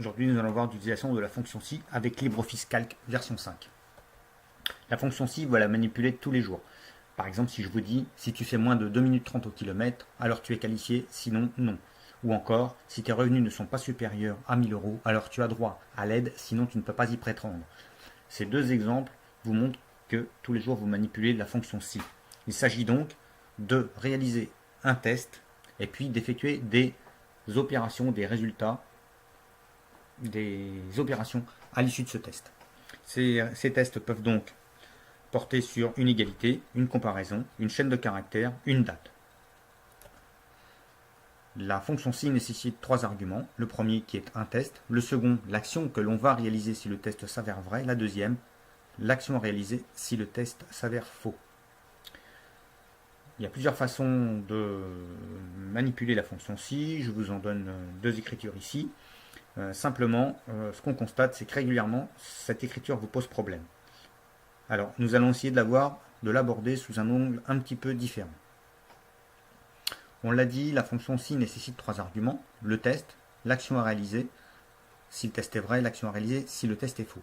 Aujourd'hui, nous allons voir l'utilisation de la fonction si avec LibreOffice Calc version 5. La fonction si, vous la manipuler tous les jours. Par exemple, si je vous dis, si tu fais moins de 2 minutes 30 au kilomètre, alors tu es qualifié, sinon non. Ou encore, si tes revenus ne sont pas supérieurs à 1000 euros, alors tu as droit à l'aide, sinon tu ne peux pas y prétendre. Ces deux exemples vous montrent que tous les jours vous manipulez la fonction si. Il s'agit donc de réaliser un test et puis d'effectuer des opérations, des résultats, des opérations à l'issue de ce test. Ces tests peuvent donc porter sur une égalité, une comparaison, une chaîne de caractères, une date. La fonction si nécessite trois arguments. Le premier qui est un test, le second l'action que l'on va réaliser si le test s'avère vrai, la deuxième l'action à réaliser si le test s'avère faux. Il y a plusieurs façons de manipuler la fonction si, je vous en donne deux écritures ici. Simplement, ce qu'on constate, c'est que régulièrement, cette écriture vous pose problème. Alors, nous allons essayer de l'aborder sous un angle un petit peu différent. On l'a dit, la fonction si nécessite trois arguments. Le test, l'action à réaliser, si le test est vrai, l'action à réaliser, si le test est faux.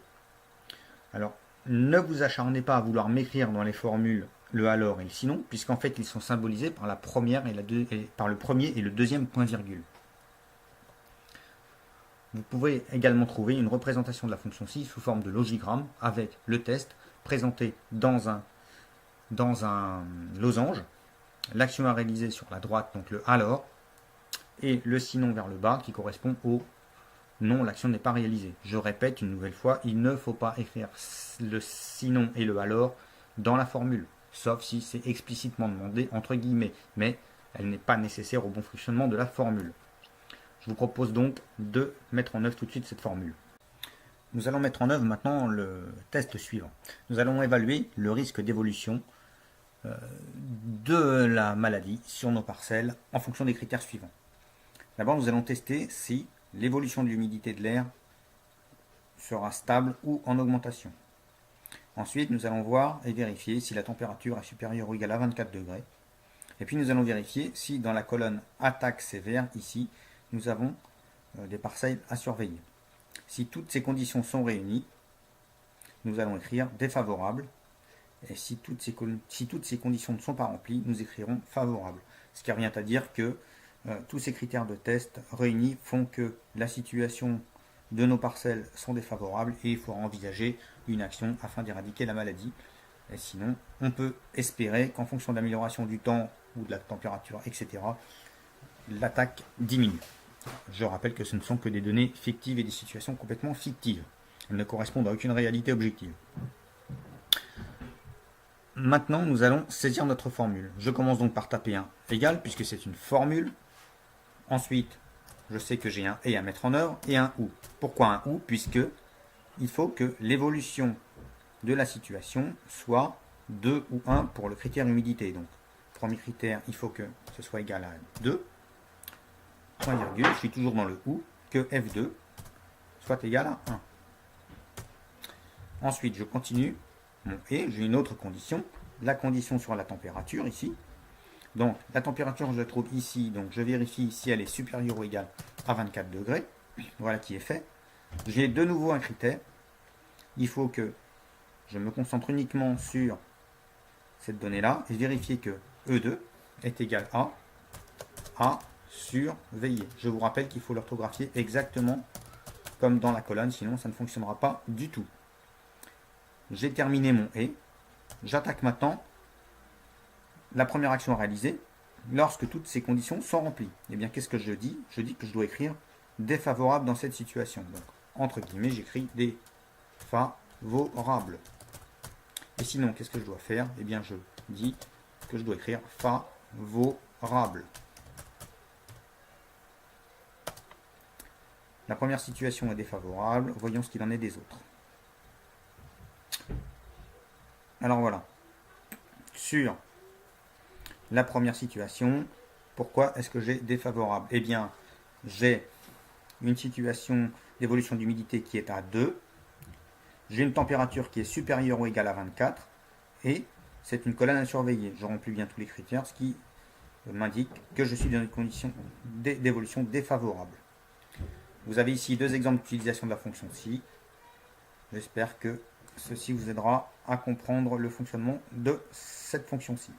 Alors, ne vous acharnez pas à vouloir m'écrire dans les formules le alors et le sinon, puisqu'en fait, ils sont symbolisés par, par le premier et le deuxième point-virgule. Vous pouvez également trouver une représentation de la fonction si sous forme de logigramme avec le test présenté dans un losange, l'action à réaliser sur la droite, donc le alors, et le sinon vers le bas qui correspond au non, l'action n'est pas réalisée. Je répète une nouvelle fois, il ne faut pas écrire le sinon et le alors dans la formule, sauf si c'est explicitement demandé entre guillemets, mais elle n'est pas nécessaire au bon fonctionnement de la formule. Je vous propose donc de mettre en œuvre tout de suite cette formule. Nous allons mettre en œuvre maintenant le test suivant. Nous allons évaluer le risque d'évolution de la maladie sur nos parcelles en fonction des critères suivants. D'abord, nous allons tester si l'évolution de l'humidité de l'air sera stable ou en augmentation. Ensuite, nous allons voir et vérifier si la température est supérieure ou égale à 24 degrés. Et puis, nous allons vérifier si dans la colonne attaque sévère, ici, nous avons des parcelles à surveiller. Si toutes ces conditions sont réunies, nous allons écrire défavorable. Et si toutes ces conditions ne sont pas remplies, nous écrirons favorable. Ce qui revient à dire que tous ces critères de test réunis font que la situation de nos parcelles sont défavorables et il faudra envisager une action afin d'éradiquer la maladie. Et sinon, on peut espérer qu'en fonction de l'amélioration du temps ou de la température, etc., l'attaque diminue. Je rappelle que ce ne sont que des données fictives et des situations complètement fictives. Elles ne correspondent à aucune réalité objective. Maintenant, nous allons saisir notre formule. Je commence donc par taper un égal, puisque c'est une formule. Ensuite, je sais que j'ai un et à mettre en œuvre et un ou. Pourquoi un ou? Puisque il faut que l'évolution de la situation soit 2 ou 1 pour le critère humidité. Donc, premier critère, il faut que ce soit égal à 2. Point virgule, je suis toujours dans le ou, que F2 soit égal à 1. Ensuite, je continue mon et, j'ai une autre condition, la condition sur la température ici. Donc, la température, je la trouve ici, donc je vérifie si elle est supérieure ou égale à 24 degrés. Voilà qui est fait. J'ai de nouveau un critère. Il faut que je me concentre uniquement sur cette donnée-là et vérifier que E2 est égal à surveiller. Je vous rappelle qu'il faut l'orthographier exactement comme dans la colonne, sinon ça ne fonctionnera pas du tout. J'ai terminé mon et. J'attaque maintenant la première action à réaliser lorsque toutes ces conditions sont remplies. Et bien, qu'est-ce que je dis? Je dis que je dois écrire défavorable dans cette situation. Donc, entre guillemets, j'écris défavorable. Et sinon, qu'est-ce que je dois faire? Eh bien, je dis que je dois écrire favorable. La première situation est défavorable. Voyons ce qu'il en est des autres. Alors voilà. Sur la première situation, pourquoi est-ce que j'ai défavorable? Eh bien, j'ai une situation d'évolution d'humidité qui est à 2. J'ai une température qui est supérieure ou égale à 24. Et c'est une colonne à surveiller. Je remplis bien tous les critères, ce qui m'indique que je suis dans une condition d'évolution défavorable. Vous avez ici deux exemples d'utilisation de la fonction si. J'espère que ceci vous aidera à comprendre le fonctionnement de cette fonction-ci.